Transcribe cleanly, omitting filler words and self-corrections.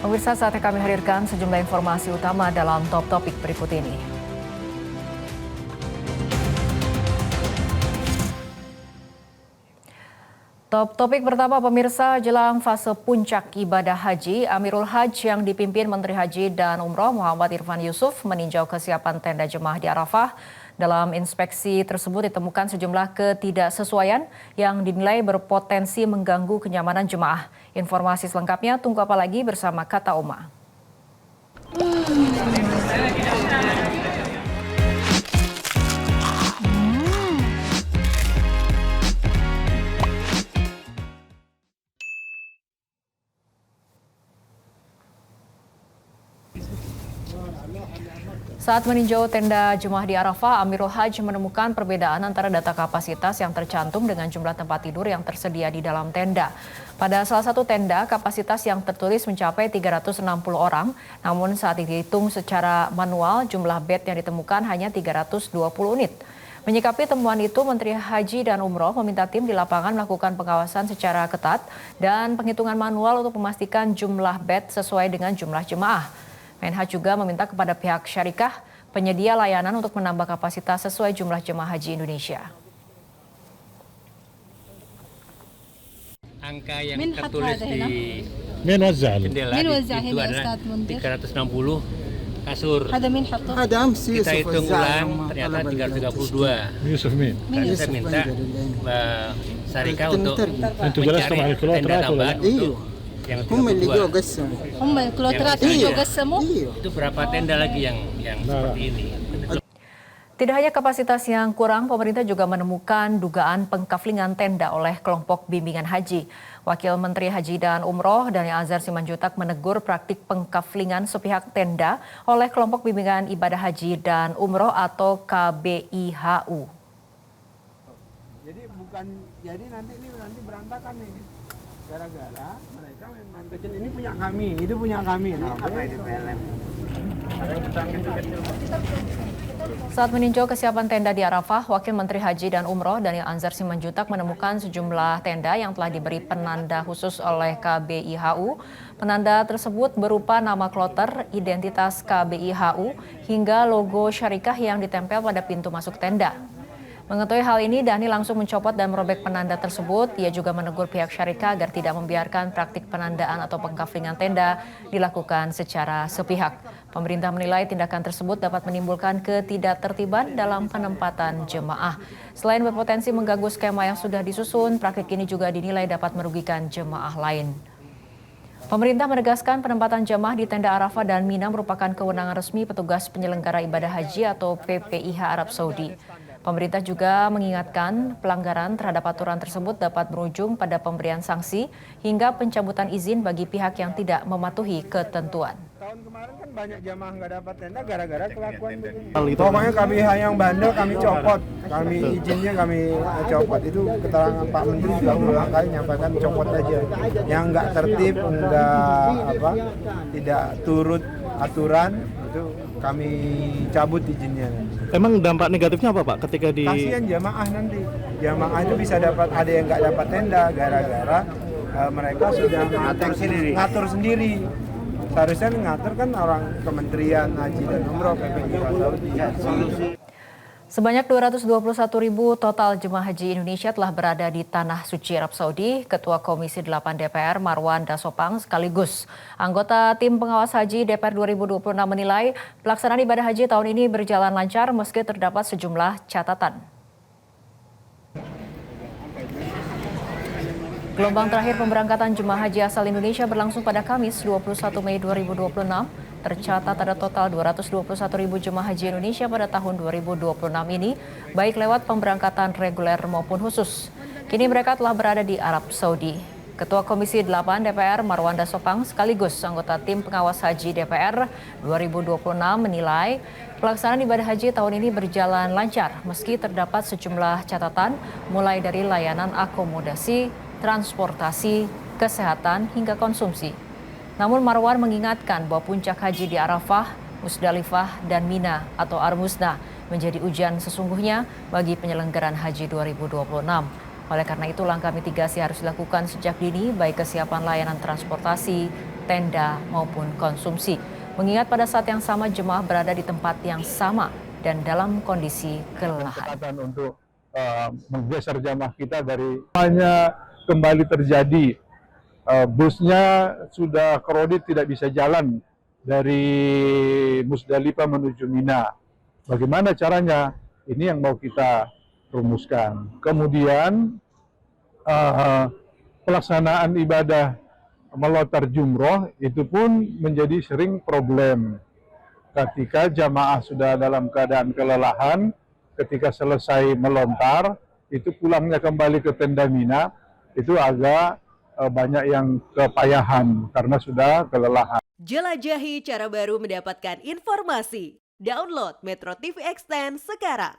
Pemirsa, saatnya kami hadirkan sejumlah informasi utama dalam top topik berikut ini. Top topik pertama, pemirsa, jelang fase puncak ibadah haji, Amirul Hajj yang dipimpin Menteri Haji dan Umroh Muhammad Irfan Yusuf meninjau kesiapan tenda jemaah di Arafah. Dalam inspeksi tersebut ditemukan sejumlah ketidaksesuaian yang dinilai berpotensi mengganggu kenyamanan jemaah. Informasi selengkapnya tunggu apa lagi bersama Kata Uma. Saat meninjau tenda jemaah di Arafah, Amirul Hajj menemukan perbedaan antara data kapasitas yang tercantum dengan jumlah tempat tidur yang tersedia di dalam tenda. Pada salah satu tenda, kapasitas yang tertulis mencapai 360 orang, namun saat dihitung secara manual, jumlah bed yang ditemukan hanya 320 unit. Menyikapi temuan itu, Menteri Haji dan Umroh meminta tim di lapangan melakukan pengawasan secara ketat dan penghitungan manual untuk memastikan jumlah bed sesuai dengan jumlah jemaah. Menhaj juga meminta kepada pihak syarikah penyedia layanan untuk menambah kapasitas sesuai jumlah jemaah haji Indonesia. Angka yang tertulis di jendela itu adalah 360 kasur. Kita hitung ulang ternyata 332. Saya minta syarikah untuk mencari tenda tambahan untuk yang 32. Itu berapa tenda lagi yang seperti ini? Tidak hanya kapasitas yang kurang, pemerintah juga menemukan dugaan pengkaflingan tenda oleh kelompok bimbingan haji. Wakil Menteri Haji dan Umroh Daniel Anzar Simanjuntak menegur praktik pengkaflingan sepihak tenda oleh kelompok bimbingan ibadah haji dan umroh atau KBIHU. Jadi nanti berantakan nih. Gara-gara mereka memang kecil ini punya kami, itu punya kami. Saat meninjau kesiapan tenda di Arafah, Wakil Menteri Haji dan Umroh Daniel Anzar Simanjuntak menemukan sejumlah tenda yang telah diberi penanda khusus oleh KBIHU. Penanda tersebut berupa nama kloter, identitas KBIHU, hingga logo syarikah yang ditempel pada pintu masuk tenda. Mengetahui hal ini, Dani langsung mencopot dan merobek penanda tersebut. Ia juga menegur pihak syarikah agar tidak membiarkan praktik penandaan atau pengkaflingan tenda dilakukan secara sepihak. Pemerintah menilai tindakan tersebut dapat menimbulkan ketidaktertiban dalam penempatan jemaah. Selain berpotensi mengganggu skema yang sudah disusun, praktik ini juga dinilai dapat merugikan jemaah lain. Pemerintah menegaskan penempatan jemaah di tenda Arafah dan Mina merupakan kewenangan resmi petugas penyelenggara ibadah haji atau PPIH Arab Saudi. Pemerintah juga mengingatkan pelanggaran terhadap aturan tersebut dapat berujung pada pemberian sanksi hingga pencabutan izin bagi pihak yang tidak mematuhi ketentuan. Tahun kemarin kan banyak jamaah nggak dapat tenda gara-gara kelakuan begini. Pokoknya KBIH yang bandel kami copot, kami izinnya kami copot. Itu keterangan Pak Menteri juga berulang kali nyampaikan copot aja. Yang nggak tertib, tidak turut aturan itu kami cabut izinnya. Emang dampak negatifnya apa Pak ketika di... Kasihan jamaah nanti. Jamaah itu bisa dapat, ada yang nggak dapat tenda gara-gara mereka sudah ngatur sendiri. Seharusnya ngatur kan orang Kementerian Haji dan Umroh PPIH Saudi. Sebanyak 221.000 total jemaah haji Indonesia telah berada di Tanah Suci Arab Saudi. Ketua Komisi 8 DPR Marwan Dasopang sekaligus anggota tim pengawas haji DPR 2026 menilai pelaksanaan ibadah haji tahun ini berjalan lancar meski terdapat sejumlah catatan. Gelombang terakhir pemberangkatan jemaah haji asal Indonesia berlangsung pada Kamis 21 Mei 2026. Tercatat ada total 221.000 jemaah haji Indonesia pada tahun 2026 ini, baik lewat pemberangkatan reguler maupun khusus. Kini mereka telah berada di Arab Saudi. Ketua Komisi 8 DPR Marwan Dasopang sekaligus anggota tim pengawas haji DPR 2026 menilai pelaksanaan ibadah haji tahun ini berjalan lancar meski terdapat sejumlah catatan mulai dari layanan akomodasi, transportasi, kesehatan hingga konsumsi. Namun Marwan mengingatkan bahwa puncak haji di Arafah, Musdalifah, dan Mina atau Armusna menjadi ujian sesungguhnya bagi penyelenggaraan haji 2026. Oleh karena itu langkah mitigasi harus dilakukan sejak dini baik kesiapan layanan transportasi, tenda maupun konsumsi. Mengingat pada saat yang sama jemaah berada di tempat yang sama dan dalam kondisi kelelahan. Untuk menggeser jamaah kita dari hanya kembali terjadi busnya sudah krodit tidak bisa jalan dari Musdalifah menuju Mina. Bagaimana caranya? Ini yang mau kita rumuskan. Kemudian pelaksanaan ibadah melontar jumroh itu pun menjadi sering problem. Ketika jamaah sudah dalam keadaan kelelahan, ketika selesai melontar, itu pulangnya kembali ke tenda Mina, itu agak banyak yang kepayahan karena sudah kelelahan. Jelajahi cara baru mendapatkan informasi. Download Metro TV Extend sekarang.